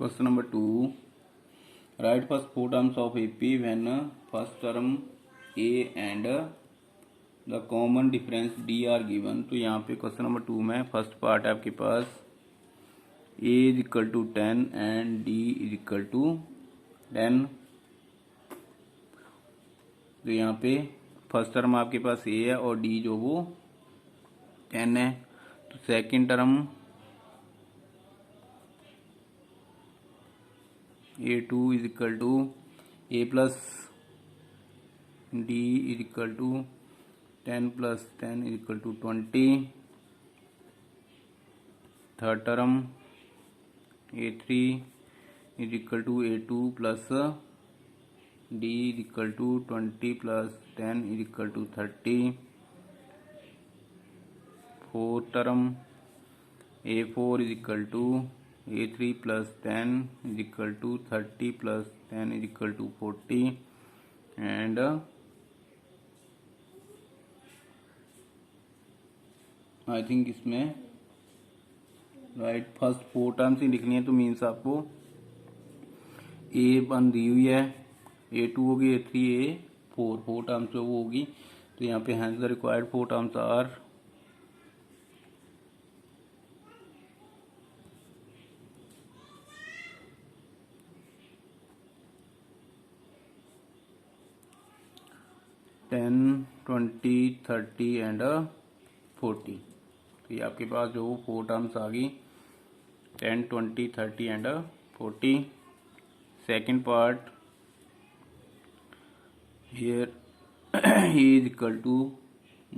Question number 2. Write first four terms of AP when first term A and the common difference D are given. तो यहाँ पे question number 2 में first part है आपके पास A is equal to 10 and D is equal to 10. तो यहाँ पे first term आपके पास A है और D जो वो 10 है. तो second term A2 is equal to A plus D is equal to 10 plus 10 is equal to 20. Third term A3 is equal to A2 plus D is equal to 20 plus 10 is equal to 30. Fourth term A4 is equal to A3 plus 10 is equal to 30 plus 10 is equal to 40. And I think इसमें right first four terms ही लिखनी है. तो means आपको A1 दी हुई है, A2 होगी, A3, A4 four terms जो वो होगी. तो यहाँ पे hence the required four terms are 10, 20, 30 and 40. तो ये आपके पास जो फोर टर्म्स आ गई 10, 20, 30 and 40. Second part here E is equal to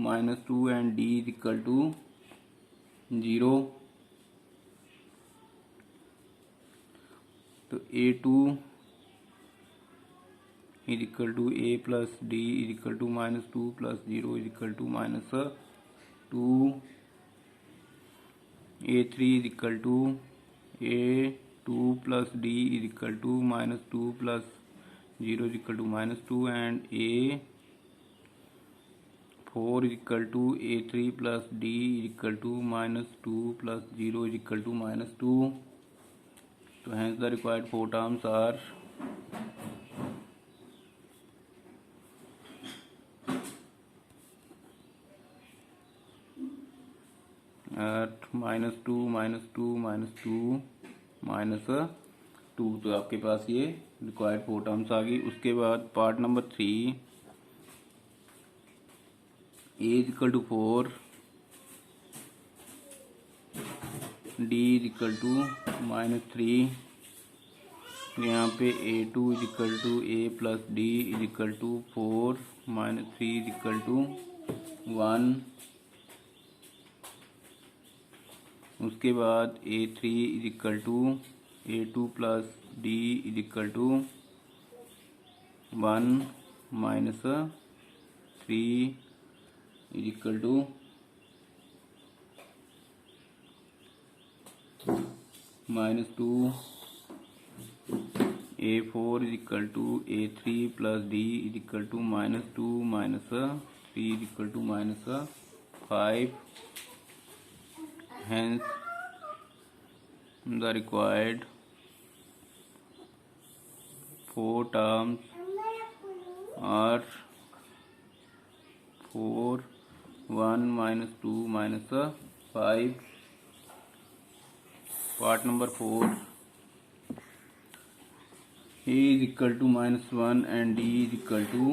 -2 and D is equal to 0. तो A2 is equal to A plus D is equal to -2 plus 0 is equal to -2. A3 is equal to A2 plus D is equal to -2 plus 0 is equal to -2 and A4 is equal to A3 plus D is equal to -2 plus 0 is equal to -2. So hence the required four terms are at -2, -2, -2, -2. तो आपके पास ये required four terms आ गई. उसके बाद part number 3 A is equal to 4, D is equal to -3. यहाँ पे A2 is equal to A plus D is equal to 4 -3 is equal to 1. उसके बाद A3 is equal to A2 plus D is equal to 1 minus 3 is equal to -2. A4 is equal to A3 plus D is equal to -2 minus 3 is equal to -5. Hence the required four terms are 4, 1, -2, -5. Part number 4 A is equal to -1 and D is equal to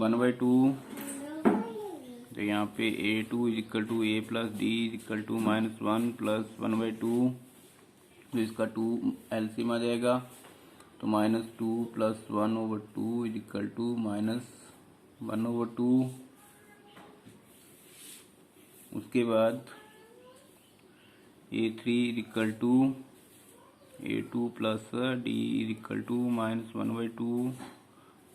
1/2. तो यहाँ पे A2 is equal to A plus D is equal to -1 plus 1/2. तो इसका 2 LCM आ जाएगा. तो -2 plus 1/2 is equal to -1/2. उसके बाद A3 is equal to A2 plus D is equal to -1/2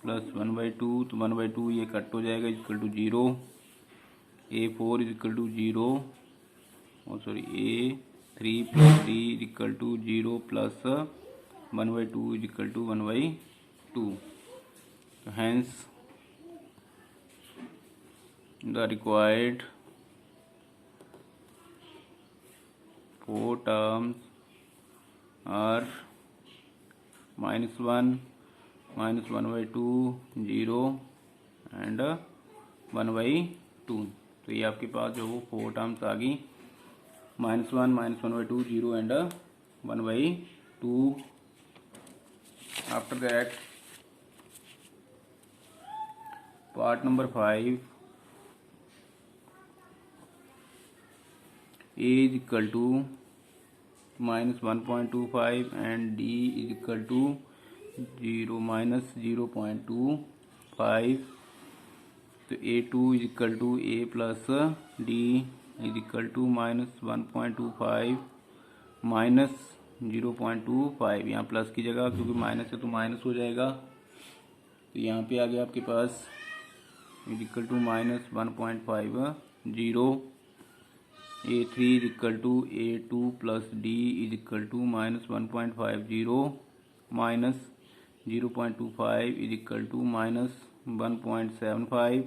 plus 1/2. तो 1/2 ये कट हो जाएगा is equal to 0. A4 is equal to 0. A3 plus D is equal to 0 plus 1/2 is equal to 1/2. So hence the required four terms और -1 -1/2 0 and 1/2। तो ये आपके पास जो वो 4 टर्म्स आ गई, -1 -1/2 0 and 1/2। After that part number 5, a is equal to -1.25 and d is equal to 0-0.25। तो a2 is equal to a plus d is equal to -1.25 minus 0.25। यहाँ plus की जगह क्योंकि माइनस है तो माइनस हो जाएगा, तो यहाँ पे आ गया आपके पास is equal to -1.50। a3 is equal to a2 plus d is equal to -1.50 minus 0.25 is equal to -1.75।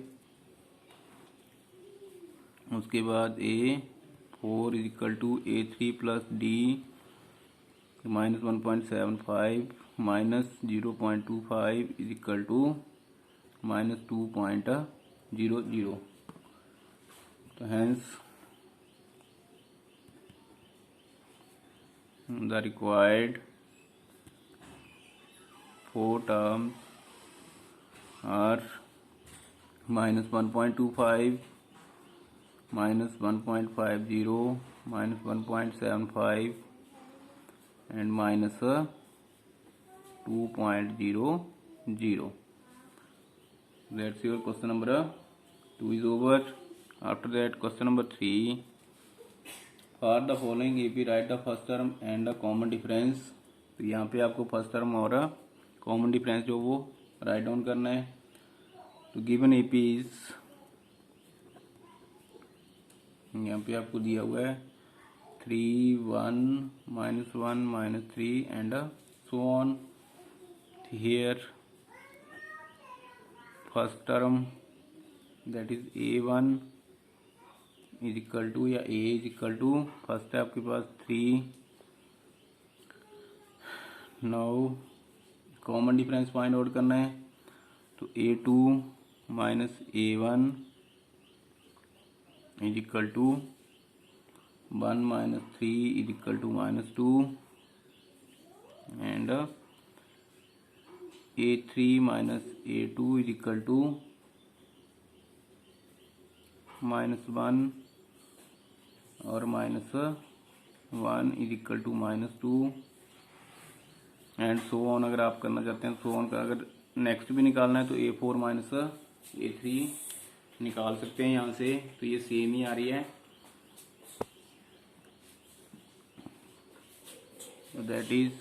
उसके बाद a4 is equal to a3 plus d -1.75 minus 0.25 is equal to -2.00। तो hence the required 4 terms are -1.25 -1.50 -1.75 and -2.00। That's your question number 2 is over. After that, question number 3, for the following AP write the first term and the common difference। तो यहाँ पे आपको first term और common difference जो वो write down करना है। तो गिवन AP इज, यहाँ पे आपको दिया हुआ है 3 1 -1 -3 and so on. Here first term that is a1 is equal to, या a is equal to, first है आपके पास 3। Now common difference find out करना है। तो a2 minus a1 is equal to 1 -3 is equal to -2 and a3 minus a2 is equal to -1 और -1 is equal to -2 and so on. अगर आप करना चाहते हैं सो ऑन का, अगर नेक्स्ट भी निकालना है तो a4 माइनस a3 निकाल सकते हैं यहाँ से। तो ये सेम ही आ रही है, that is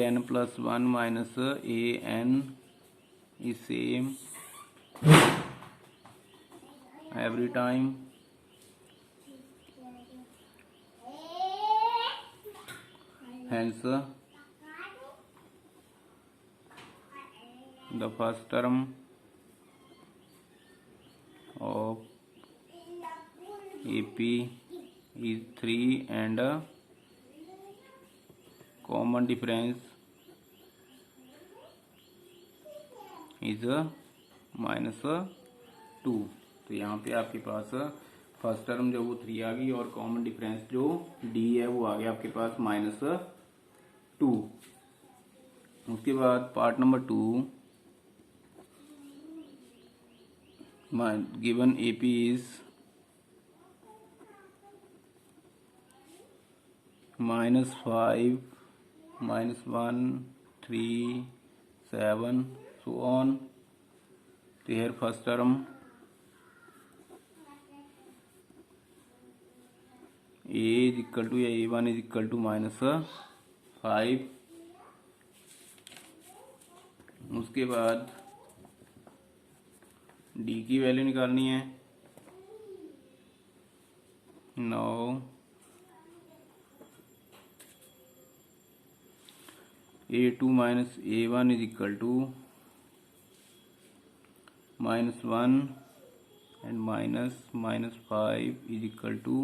an plus 1 minus an is same every time। Hence the first term of AP is 3 and common difference is -2। तो यहाँ पे आपके पास फर्स्ट टर्म जो वो 3 आ गई और कॉमन डिफरेंस जो D है वो आ गया आपके पास -2। उसके बाद part number 2, given AP is -5 -1 3 7 so on। तो here first term a is equal to, या a1 is equal to -5। उसके बाद d की वैल्यू निकालनी है। Now a2 minus a1 is equal to -1 and -5 is equal to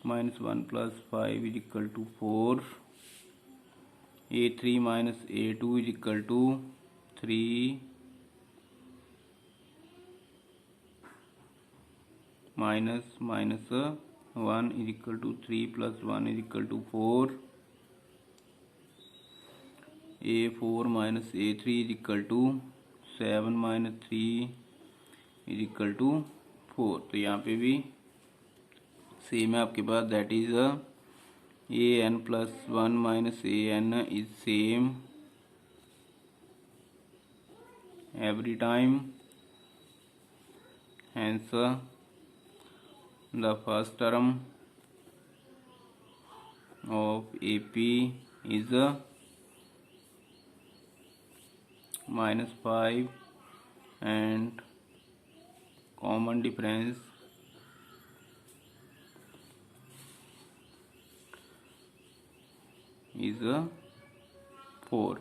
-1 plus 5 is equal to 4. A3 minus A2 is equal to 3 minus 1 is equal to 3 plus 1 is equal to 4. A4 minus A3 is equal to 7 minus 3 is equal to 4. तो यहाँ पे भी same है आपके पास, that is an plus 1 minus an is same every time, hence the first term of AP is -5 and common difference is 4.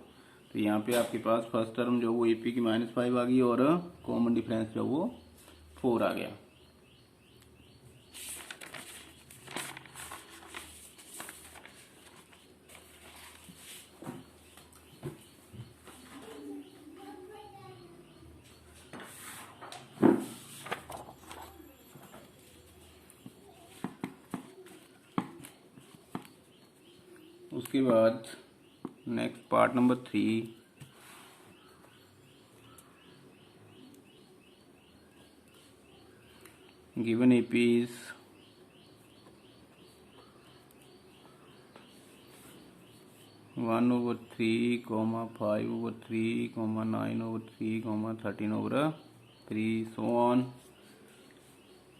तो यहाँ पे आपके पास फर्स्ट टर्म जो वो AP की -5 आ गई और कॉमन डिफरेंस जो वो 4 आ गया. उसके बाद next part number 3. Given AP is 1/3, 5/3, 9/3, 13/3, so on.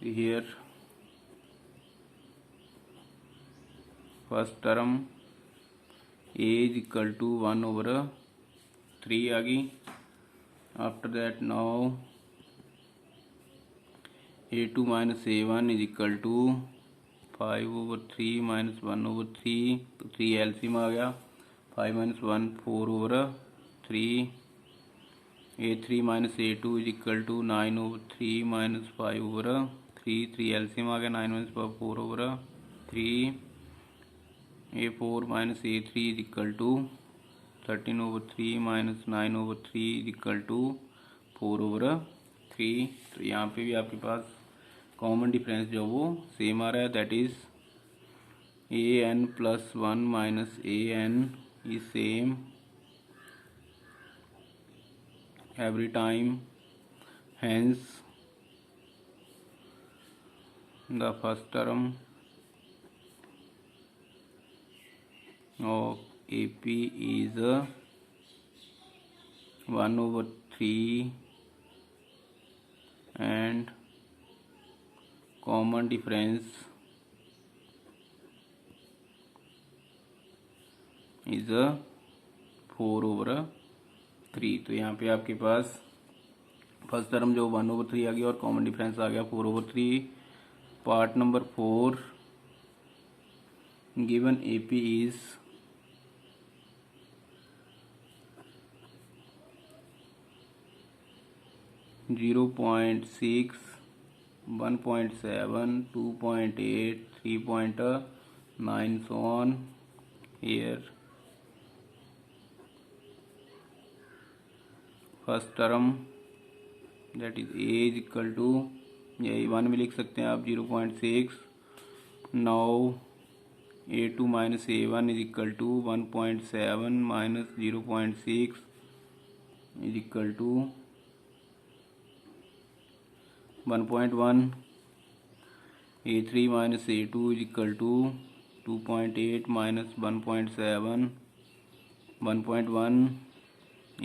Here first term A is equal to 1/3 आ गई. After that now A2 minus A1 is equal to 5/3 minus 1/3, तो 3 LCM आ गया. 5 minus 1 4/3. A3 minus A2 is equal to 9/3 minus 5/3, 3 LCM आ गया. 9 minus 4/3. A4 minus A3 is equal to 13/3 minus 9/3 is equal to 4/3. तो यहाँ पे भी आपके पास common difference जो वो सेम आ रहा है, that is an plus 1 minus an is same every time, hence the first term of AP is 1/3 and common difference is 4/3. तो यहाँ पे आपके पास फर्स्ट टर्म जो 1/3 आ गया और कॉमन डिफरेंस आ गया 4/3. Part number 4. Given AP is 0.6, 1.7, 2.8, 3.9, so on. Here first term that is A is equal to, यही 1 में लिख सकते हैं आप, 0.6. now A2 minus A1 is equal to 1.7 minus 0.6 is equal to 1.1. A3 minus A2 is equal to 2.8 minus 1.7, 1.1.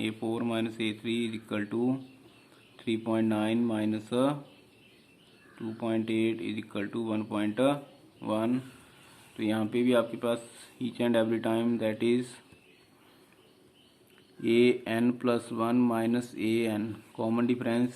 A4 minus A3 is equal to 3.9 minus 2.8 is equal to 1.1. तो यहाँ पे भी आपके पास each and every time that is an plus 1 minus an, common difference